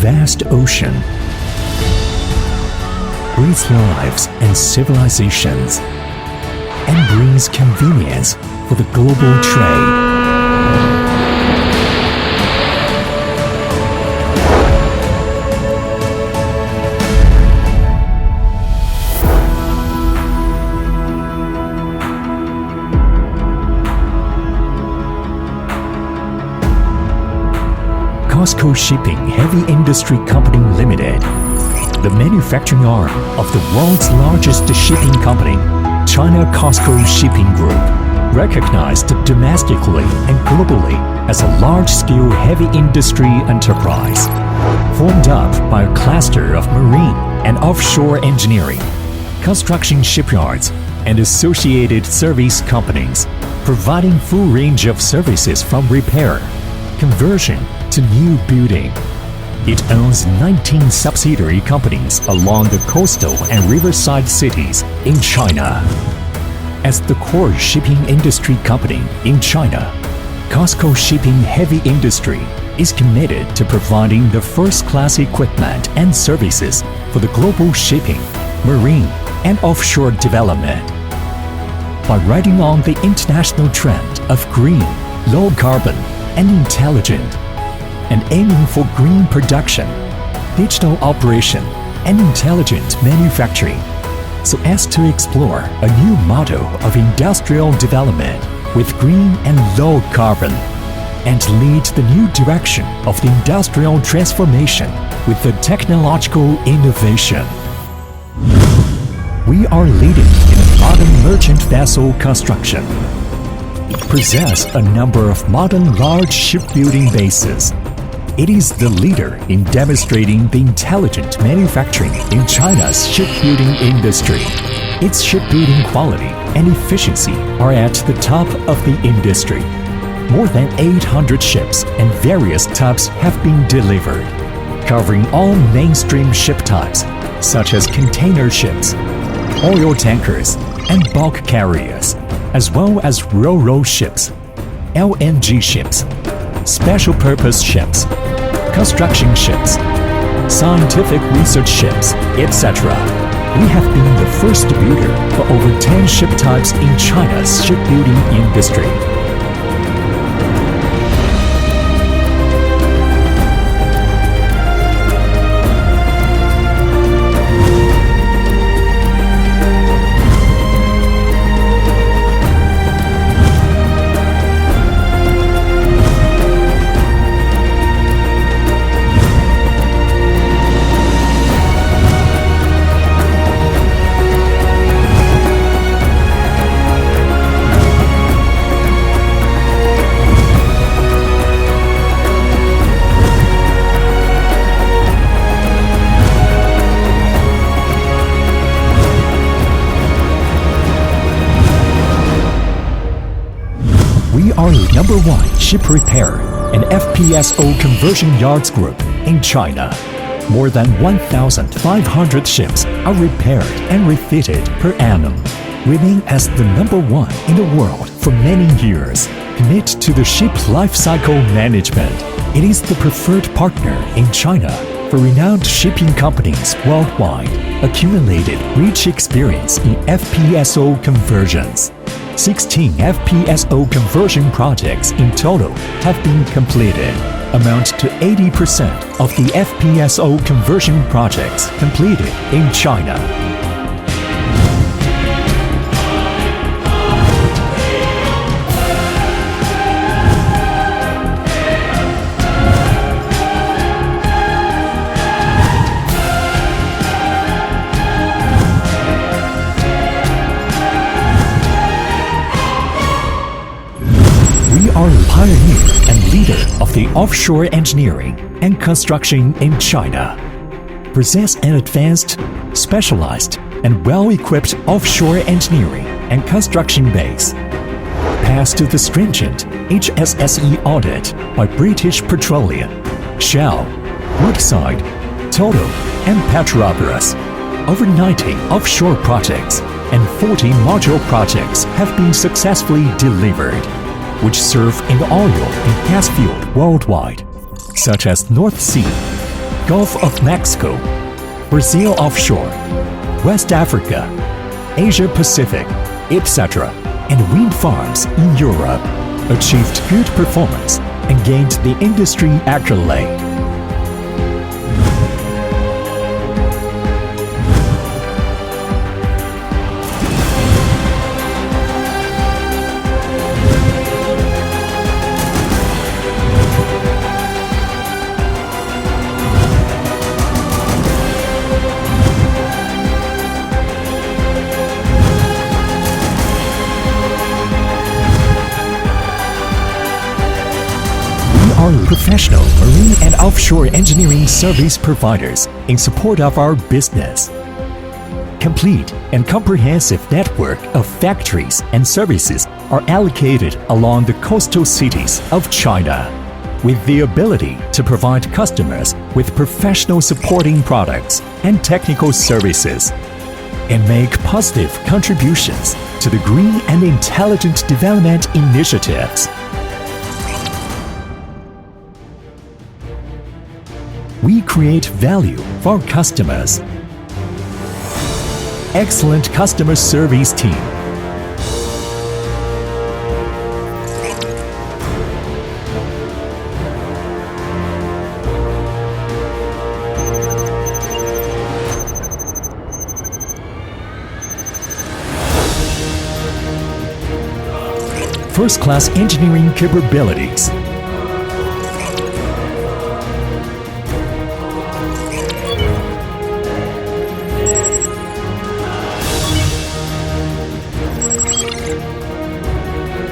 vast ocean, breathes lives and civilizations, and brings convenience for the global trade. COSCO Shipping Heavy Industry Company Limited, the manufacturing arm of the world's largest shipping company, China COSCO Shipping Group, recognized domestically and globally as a large-scale heavy industry enterprise, formed up by a cluster of marine and offshore engineering, construction shipyards, and associated service companies, providing full range of services from repair, conversion, to new building. It owns 19 subsidiary companies along the coastal and riverside cities in China. As the core shipping industry company in China, COSCO Shipping Heavy Industry is committed to providing the first-class equipment and services for the global shipping, marine, and offshore development. By riding on the international trend of green, low carbon, and intelligent, and aiming for green production, digital operation, and intelligent manufacturing, so as to explore a new model of industrial development with green and low carbon, and lead the new direction of the industrial transformation with the technological innovation. We are leading in modern merchant vessel construction, possess a number of modern large shipbuilding bases. It is the leader in demonstrating the intelligent manufacturing in China's shipbuilding industry. Its shipbuilding quality and efficiency are at the top of the industry. More than 800 ships and various types have been delivered, covering all mainstream ship types, such as container ships, oil tankers, and bulk carriers, as well as ro-ro ships, LNG ships, special purpose ships, construction ships, scientific research ships, etc. We have been the first builder for over 10 ship types in China's shipbuilding industry. We are number one ship repair and FPSO conversion yards group in China. More than 1,500 ships are repaired and refitted per annum. Remain as the number one in the world for many years. Commit to the ship life cycle management. It is the preferred partner in China for renowned shipping companies worldwide. Accumulated rich experience in FPSO conversions. 16 FPSO conversion projects in total have been completed, amount to 80% of the FPSO conversion projects completed in China. We are pioneer and leader of the offshore engineering and construction in China. Possess an advanced, specialized, and well-equipped offshore engineering and construction base. Pass to the stringent HSSE audit by British Petroleum, Shell, Woodside, Total, and Petrobras. Over 90 offshore projects and 40 module projects have been successfully delivered, which serve in the oil and gas field worldwide, such as North Sea, Gulf of Mexico, Brazil offshore, West Africa, Asia Pacific, etc., and wind farms in Europe achieved good performance and gained the industry accolade. Are professional marine and offshore engineering service providers in support of our business. Complete and comprehensive network of factories and services are allocated along the coastal cities of China, with the ability to provide customers with professional supporting products and technical services, and make positive contributions to the green and intelligent development initiatives. We create value for customers. Excellent customer service team. First-class engineering capabilities.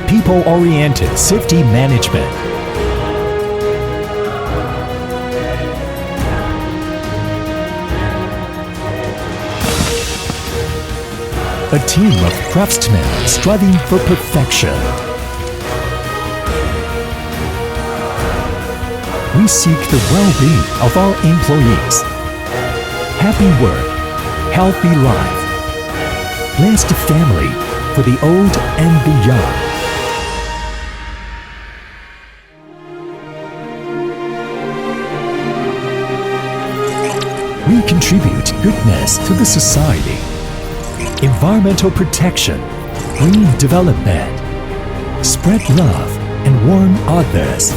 People-oriented safety management. A team of craftsmen striving for perfection. We seek the well-being of our employees. Happy work, healthy life. Blessed family for the old and the young. We contribute goodness to the society. Environmental protection, green development. Spread love and warm others.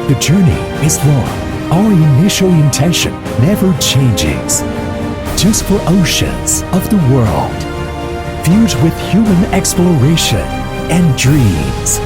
The journey is long. Our initial intention never changes. Just for oceans of the world, filled with human exploration and dreams.